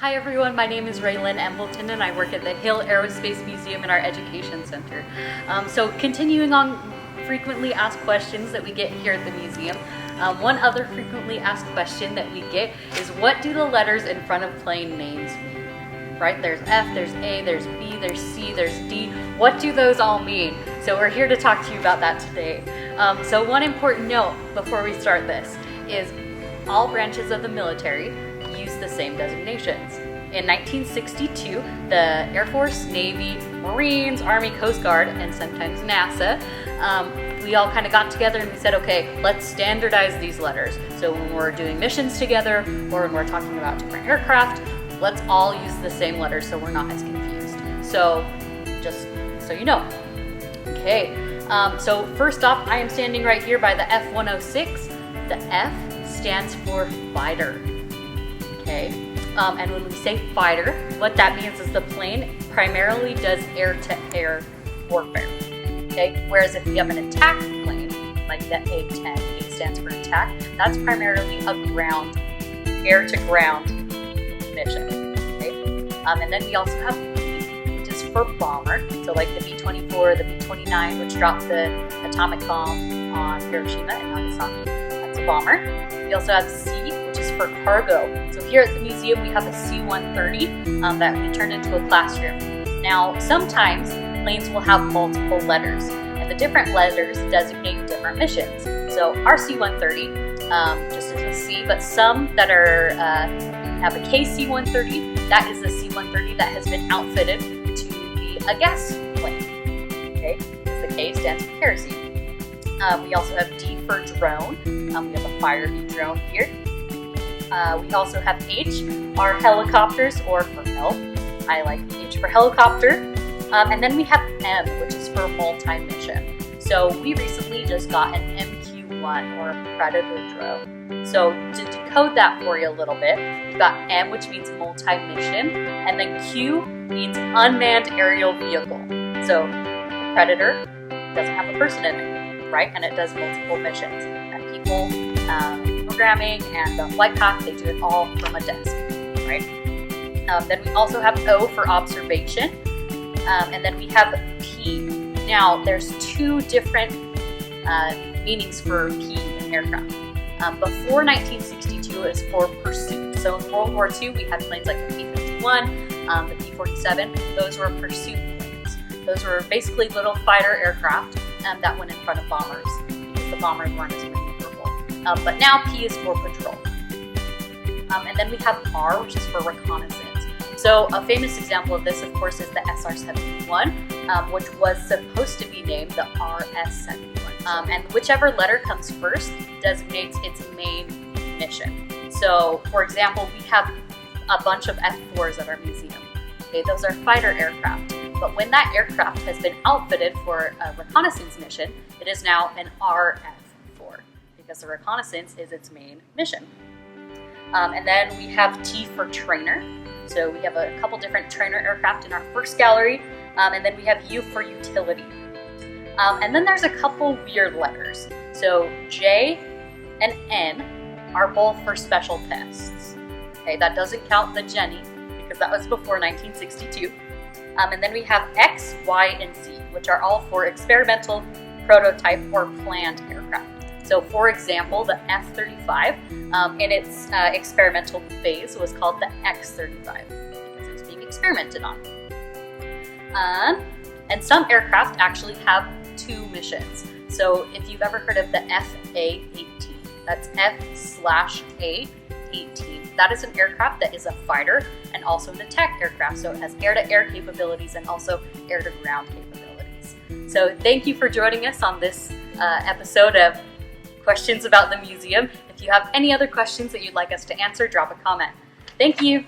Hi everyone, my name is Raylyn Embleton and I work at the Hill Aerospace Museum in our Education Center. So continuing on frequently asked questions that we get here at the museum, one other frequently asked question that we get is, what do the letters in front of plane names mean? Right? There's F, there's A, there's B, there's C, there's D. What do those all mean? So we're here to talk to you about that today. So one important note before we start this is all branches of the military use the same designations. In 1962, the Air Force, Navy, Marines, Army, Coast Guard, and sometimes NASA, we all kind of got together and we said, okay, let's standardize these letters. So when we're doing missions together or when we're talking about different aircraft, let's all use the same letters so we're not as confused. So just so you know. Okay, so first off, I am standing right here by the F-106. The F stands for fighter. Okay, and when we say fighter, what that means is the plane primarily does air-to-air warfare. Okay, whereas if we have an attack plane, like the A-10, A stands for attack, that's primarily a ground, air-to-ground mission. Okay, and then we also have B, which is for bomber. So like the B-24, the B-29, which dropped the atomic bomb on Hiroshima and Nagasaki. That's a bomber. We also have C, which is for cargo. So here at the museum, we have a C-130 that we turned into a classroom. Now, sometimes planes will have multiple letters, and the different letters designate different missions. So our C-130 just is a C, but some that are have a KC-130, that is a C-130 that has been outfitted to be a gas plane. Okay, because the K stands for kerosene. We also have D for drone. We have a fire drone here. We also have H, our helicopters, or for help. I like H for helicopter. And then we have M, which is for multi-mission. So we recently just got an MQ-1, or a Predator drone. So to decode that for you a little bit, we've got M, which means multi-mission, and then Q means unmanned aerial vehicle. So the Predator doesn't have a person in it, right? And it does multiple missions. And people, programming, and the flight path, they do it all from a desk, right? Then we also have O for observation. And then we have P. Now, there's two different meanings for P in aircraft. Before 1962, it was for pursuit. So in World War II, we had planes like the P-51, the P-47. Those were pursuit planes. Those were basically little fighter aircraft that went in front of bombers, because the bombers weren't as maneuverable. But now P is for patrol. And then we have R, which is for reconnaissance. So a famous example of this, of course, is the SR-71, which was supposed to be named the RS-71. And whichever letter comes first designates its main mission. So, for example, we have a bunch of F-4s at our museum. Okay, those are fighter aircraft. But when that aircraft has been outfitted for a reconnaissance mission, it is now an RF-4, because the reconnaissance is its main mission. And then we have T for trainer. So we have a couple different trainer aircraft in our first gallery, and then we have U for utility. And then there's a couple weird letters. So J and N are both for special tests. Okay, that doesn't count the Jenny, because that was before 1962. And then we have X, Y, and Z, which are all for experimental, prototype, or planned aircraft. So for example, the F-35 in its experimental phase was called the X-35 because it was being experimented on. And some aircraft actually have two missions. So if you've ever heard of the FA-18, that's F/A-18. That is an aircraft that is a fighter and also an attack aircraft. So it has air-to-air capabilities and also air-to-ground capabilities. So thank you for joining us on this episode of Questions about the Museum. If you have any other questions that you'd like us to answer, drop a comment. Thank you.